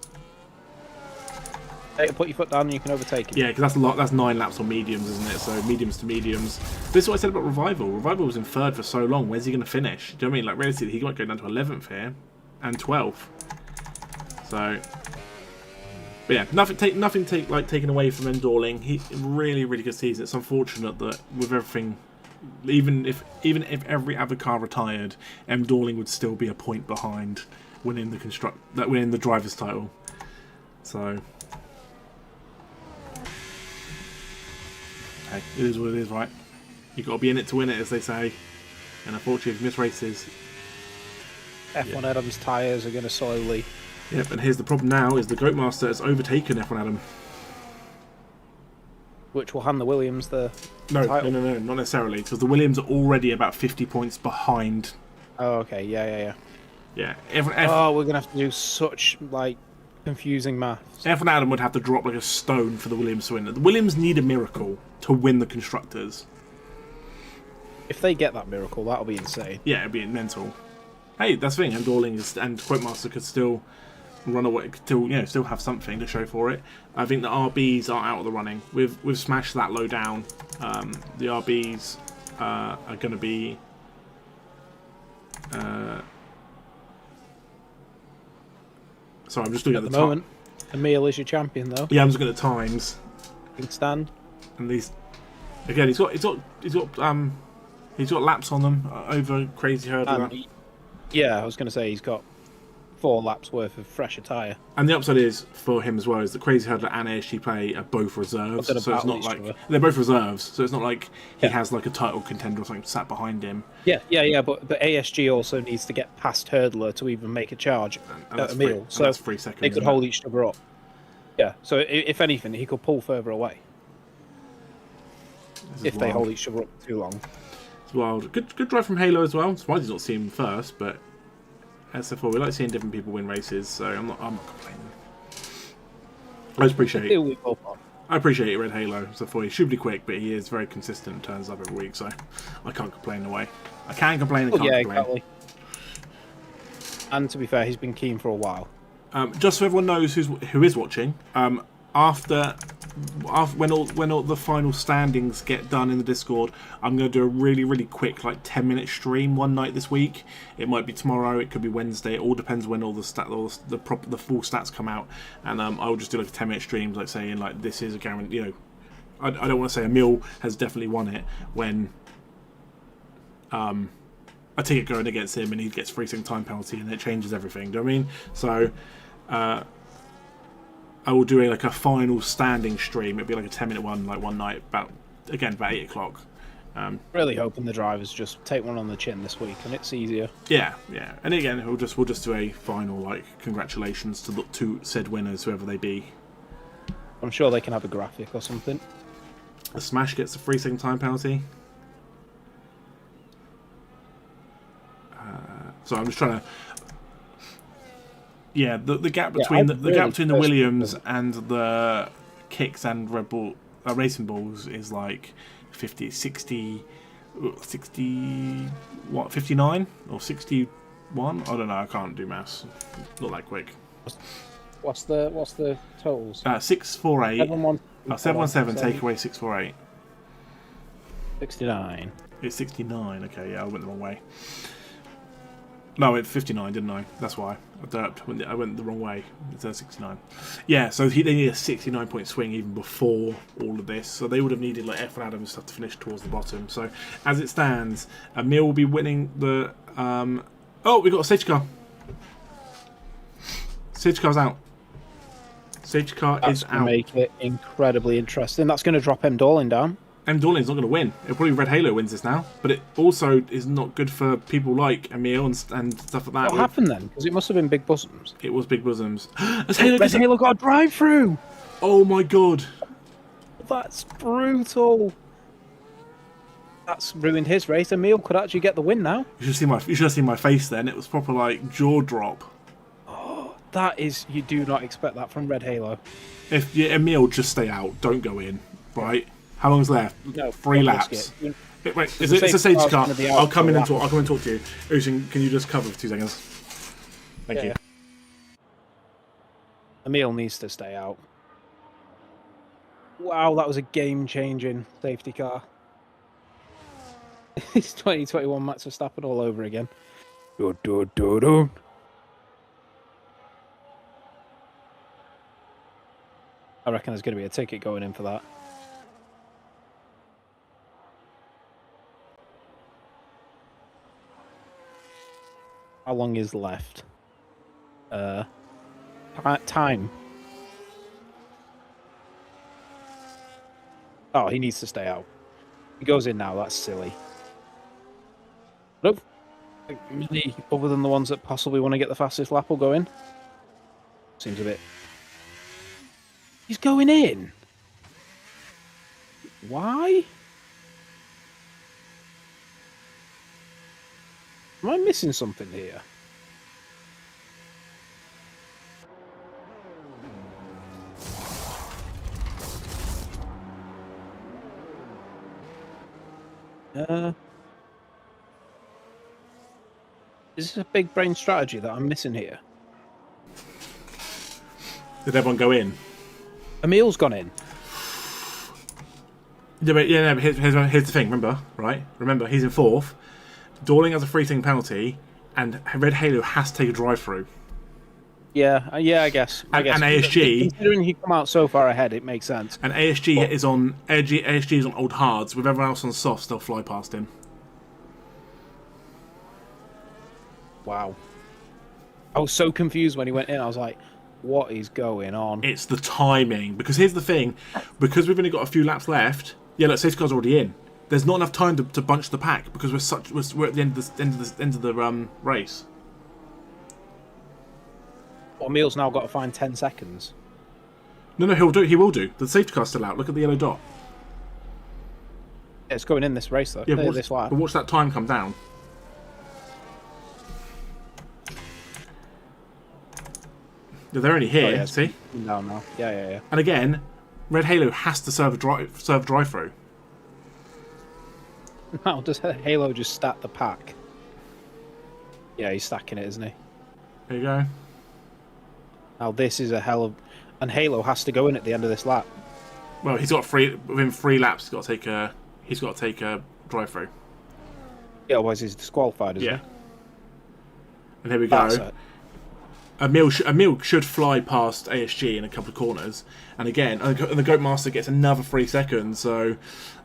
Put your foot down and you can overtake him. Yeah, because that's a lot. That's 9 laps on mediums, isn't it? So mediums to mediums. This is what I said about Revival. Revival was in 3rd for so long. Where's he going to finish? Do you know what I mean? Like realistically, he might go down to 11th here and 12th. So, but yeah, nothing taken away from M. Dorling. He really, really good season. It's unfortunate that with everything, even if every other car retired, M. Dorling would still be a point behind winning the driver's title. So. It is what it is, right? You've got to be in it to win it, as they say. And unfortunately, if you miss races... F1 Adam's tyres are going to slowly... Yep, and here's the problem now, is the Goatmaster has overtaken F1 Adam. Which will hand the Williams the title. No, not necessarily, because the Williams are already about 50 points behind. Oh, okay, yeah. Yeah. Oh, we're going to have to do such, like, confusing maths. F1 Adam would have to drop like a stone for the Williams to win. The Williams need a miracle to win the constructors. If they get that miracle, that'll be insane. Yeah, it'd be mental. Hey, that's the thing. And Dorling and Quote could still run away, still have something to show for it. I think the RBs are out of the running. We've smashed that low down. The RBs are going to be. Sorry, I'm just looking At the moment, Emil is your champion, though. Yeah, I'm just looking at times. Good stand. And these, again, he's got laps on them over Crazy Hurdler. Yeah, I was going to say he's got 4 laps worth of fresher tyre. And the upside is for him as well is that Crazy Hurdler and ASG Play are both reserves, so it's not like they're both reserves. So it's not like he has like a title contender or something sat behind him. Yeah. But ASG also needs to get past Hurdler to even make a charge at Emil. So that's 3 seconds. They could hold each other up. Yeah. So if anything, he could pull further away if they hold each other up too long. It's wild. Good drive from Halo as well. I'm surprised he's not seen him first, but. SFO, we like seeing different people win races, so I'm not complaining. I appreciate it, Red Halo. SFO, he should be quick, but he is very consistent, turns up every week, so I can't complain away. I can complain, I can't complain. Exactly. And to be fair, he's been keen for a while. Just so everyone knows who is watching, after when all the final standings get done in the Discord, I'm going to do a really quick like 10-minute stream one night this week. It might be tomorrow, it could be Wednesday. It all depends when all the full stats come out, and I'll just do like a 10-minute stream, like saying like this is a guarantee. I don't want to say Emil has definitely won it when a ticket going against him and he gets 3-second time penalty and it changes everything. Do you know what I mean? So. I will do a final standing stream. It'll be like a 10-minute one, like one night, about 8 o'clock. Really hoping the drivers just take one on the chin this week, and it's easier. Yeah. And again, we'll just do a final like congratulations to said winners, whoever they be. I'm sure they can have a graphic or something. A smash gets a 3-second time penalty. So I'm just trying to. Yeah, the gap between the gap between the Williams and the Kicks and Red Bull Racing Bulls is like 60, what, 59 or 61? I don't know. I can't do maths. Not that quick. What's the totals? 648. 717 take away 648. 69. It's 69. Okay, yeah, I went the wrong way. No, I went 59, didn't I? That's why I derped. I went the wrong way. It's 69. Yeah, so they need a 69-point swing even before all of this. So they would have needed like F1 Adam stuff to finish towards the bottom. So as it stands, Emil will be winning the. Oh, we got a safety car. Safety car's out. Safety car is out. Make it incredibly interesting. That's going to drop M. Dorling down. M. Dorling's not going to win. It'll probably Red Halo wins this now, but it also is not good for people like Emil and stuff like that. What happened then? Because it must have been Big Bosoms. It was Big Bosoms. Red Halo got a drive-through! Oh my god. That's brutal. That's ruined his race. Emil could actually get the win now. You should have seen my face then. It was proper like jaw drop. Oh, that is, you do not expect that from Red Halo. If Emil, just stay out, don't go in, right? How long's left? No, 3 laps. Wait, it's a safety car. I'll come in and talk. I'll come and talk to you. Usin, can you just cover for 2 seconds? Thank you. Emil needs to stay out. Wow, that was a game-changing safety car. It's 2021 Max Verstappen all over again. I reckon there's going to be a ticket going in for that. How long is left? Time. Oh, he needs to stay out. He goes in now, that's silly. Nope. Many other than the ones that possibly want to get the fastest lap will go in. Seems a bit... He's going in! Why? Am I missing something here? Is this a big brain strategy that I'm missing here? Did everyone go in? Emil's gone in. Yeah, but here's the thing. Remember, right? Remember, he's in 4th. Dorling has a free-thing penalty, and Red Halo has to take a drive-through. Yeah, I guess. And ASG, considering he come out so far ahead, it makes sense. And ASG is on ASG is on old hards. With everyone else on softs, they'll fly past him. Wow. I was so confused when he went in. I was like, what is going on? It's the timing. Because here's the thing. Because we've only got a few laps left. Yeah, look, safety car's already in. There's not enough time to bunch the pack because we're at the end of the race. Well, Emil's now got to find 10 seconds. No, he will do. The safety car's still out. Look at the yellow dot. Yeah, it's going in this race though. Yeah, This lap. but watch that time come down. Yeah, they're only here. Yeah, see? No. Yeah. And again, Red Halo has to serve drive-through. Now, does Halo just stack the pack? Yeah, he's stacking it, isn't he? There you go. Now, this is a hell of... And Halo has to go in at the end of this lap. Well, within 3 laps. He's got to take a drive-through. Yeah, otherwise he's disqualified, isn't he? And here we go. Emil should fly past ASG in a couple of corners, and again, the Goat Master gets another 3 seconds, so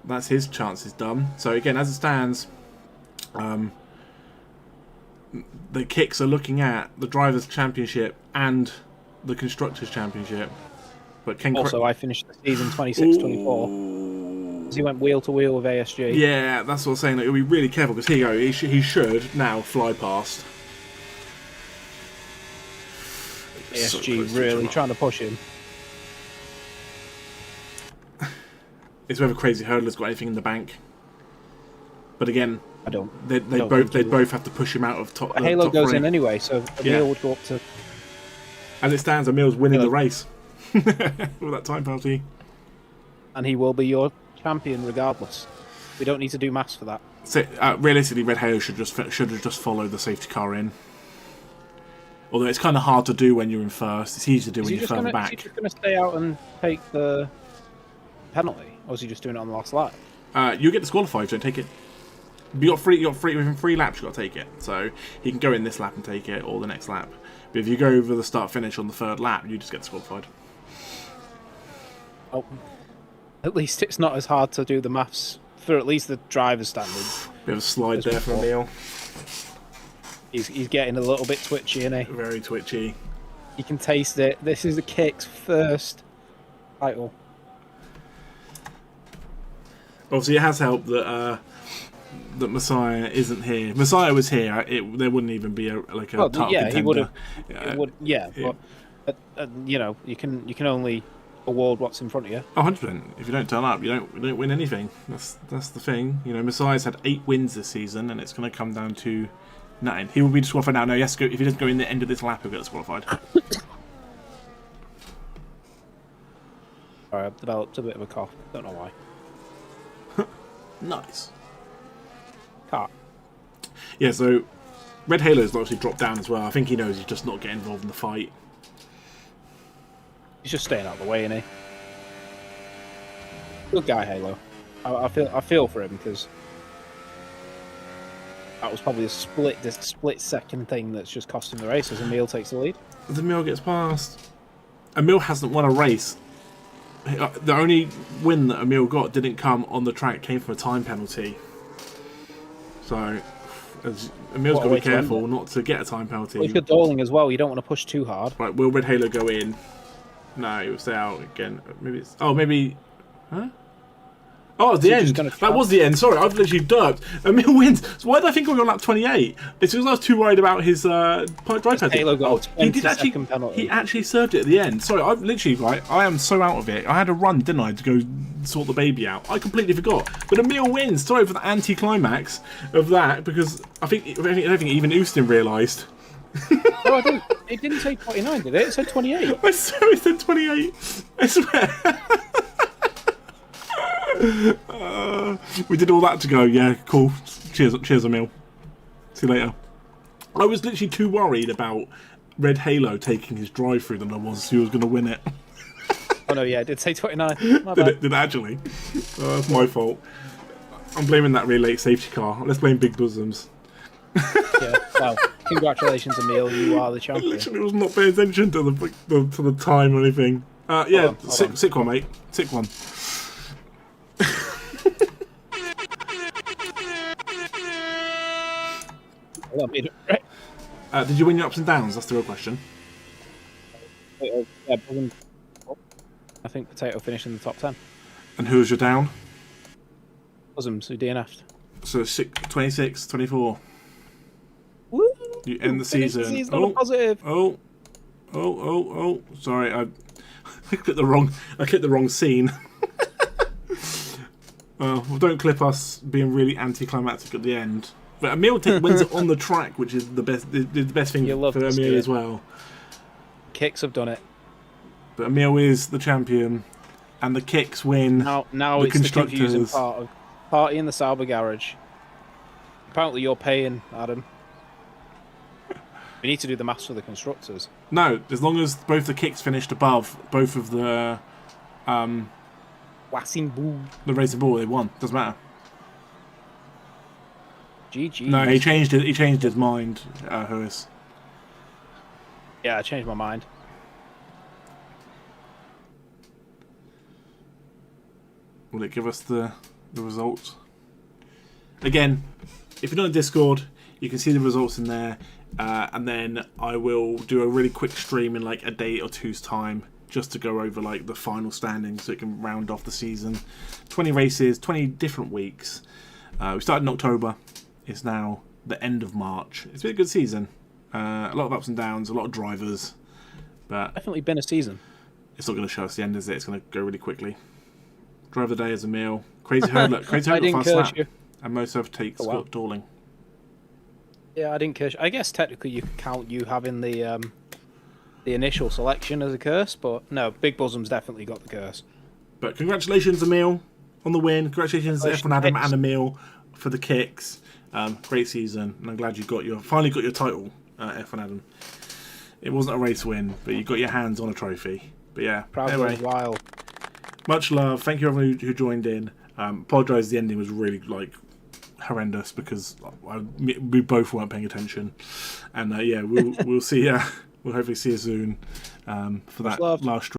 that's his chances done. So again, as it stands, the kicks are looking at the Drivers' Championship and the Constructors' Championship. But also, I finished the season 26-24. Because he went wheel to wheel with ASG. Yeah, that's what I'm saying. Like, you'll be really careful because here you go. He should now fly past. ASG really trying to push him. It's whether Crazy Hurdler's got anything in the bank. But again, I don't. They both have to push him out of top. But Halo top goes 3. in anyway, so Emil would go up to. As it stands, Emil's winning the race with that time penalty. And he will be your champion regardless. We don't need to do maths for that. So, realistically, Red Halo should have just followed the safety car in. Although it's kind of hard to do when you're in first. It's easier to do when you're further back. Is he just going to stay out and take the penalty, or is he just doing it on the last lap? You get disqualified. Don't take it. You got free within 3 laps. You got to take it. So he can go in this lap and take it, or the next lap. But if you go over the start finish on the 3rd lap, you just get disqualified. Oh, at least it's not as hard to do the maths for at least the driver's standards. Bit of a slide there for Emil. He's getting a little bit twitchy, isn't he? Very twitchy. You can taste it. This is the Kick's first title. Obviously, it has helped that that Messiah isn't here. If Messiah was here, there wouldn't even be a title contender. He would have. But you know, you can only award what's in front of you. 100%. If you don't turn up, you don't win anything. That's the thing. You know, Messiah's had 8 wins this season, and it's going to come down to nothing. He will be disqualified now. No, he has to go, if he doesn't go in the end of this lap, he'll get disqualified. Sorry, I've developed a bit of a cough. Don't know why. Nice. Car. Yeah, so Red Halo's obviously dropped down as well. I think he knows he's just not getting involved in the fight. He's just staying out of the way, isn't he? Good guy, Halo. I feel for him because that was probably a split second thing that's just cost him the race as Emil takes the lead. As Emil gets past. Emil hasn't won a race. The only win that Emil got didn't come on the track, came from a time penalty. So Emil's got to be careful not to get a time penalty. Well, if you're Dorling as well, you don't want to push too hard. Right, will Red Halo go in? No, he will stay out again. Maybe it's... Oh, maybe... Huh? Oh, it's the end. That was the end. Sorry, I've literally derped. Emil wins. So why did I think we were on lap 28? It's because I was too worried about his drive penalty. Halo got he did actually. Penalty. He actually served it at the end. Sorry, I've literally I am so out of it. I had a run, didn't I, to go sort the baby out. I completely forgot. But Emil wins. Sorry for the anti-climax of that because I don't think even Houston realised. Oh, it didn't say 29, did it? It said 28. I swear it said 28. I swear. We did all that to go. Yeah, cool. Cheers, Emil. See you later. I was literally too worried about Red Halo taking his drive-through than I was who was going to win it. Oh no, yeah, it did say 29. My bad. Did it actually? Oh, that's my fault. I'm blaming that really late safety car. Let's blame Big Bosoms. Yeah. Well, congratulations, Emil. You are the I champion. literally was not paying attention to the time or anything. Yeah, Hold on. sick one, mate. Sick one. Hold on, Peter. Did you win your ups and downs? That's the real question. Yeah, Bosom. I think Potato finished in the top 10. And who was your down? Bosoms, who DNF'd. So 26, 24. Woo! You end the Finished season. on a positive. Oh! Sorry, I clicked the wrong scene. Well, don't clip us being really anticlimactic at the end. But Emil wins it on the track, which is the best thing You love for to see Emil it. as well. Kicks have done it. But Emil is the champion, and the kicks win. Now the it's the confusing constructors. part of party in the Sauber garage. Apparently you're paying, Adam. We need to do the maths for the constructors. No, as long as both the kicks finished above both of the Wassing boo. racing ball, they won. Doesn't matter. GG. No, he changed it. He changed his mind. Lewis. Yeah, I changed my mind. Will it give us the results? Again, if you're not in Discord, you can see the results in there, and then I will do a really quick stream in like a day or two's time, just to go over like the final standings, so it can round off the season. 20 races, 20 different weeks. We started in October. It's now the end of March. It's been a good season. A lot of ups and downs, a lot of drivers, but Definitely been a season. it's not going to show us the end, is it? It's going to go really quickly. Driver of the day is Emil. Crazy Hurdler. Crazy I Hurdler didn't fast curse lap. you. And most overtakes Oh, wow. Scott Dorling. Yeah, I didn't curse. I guess technically you could count you having the initial selection as a curse, but no, Big Bosom's definitely got the curse. But congratulations, Emil, on the win. Congratulations, F1 Adam Kicks. and Emil for the kicks. Great season, and I'm glad you finally got your title, F1 Adam. It wasn't a race win, but you got your hands on a trophy. But yeah, Proud anyway, of while. much love. Thank you everyone who joined in. Apologise, the ending was really like horrendous because we both weren't paying attention. And yeah, we'll see. We'll hopefully see you soon for that love. last.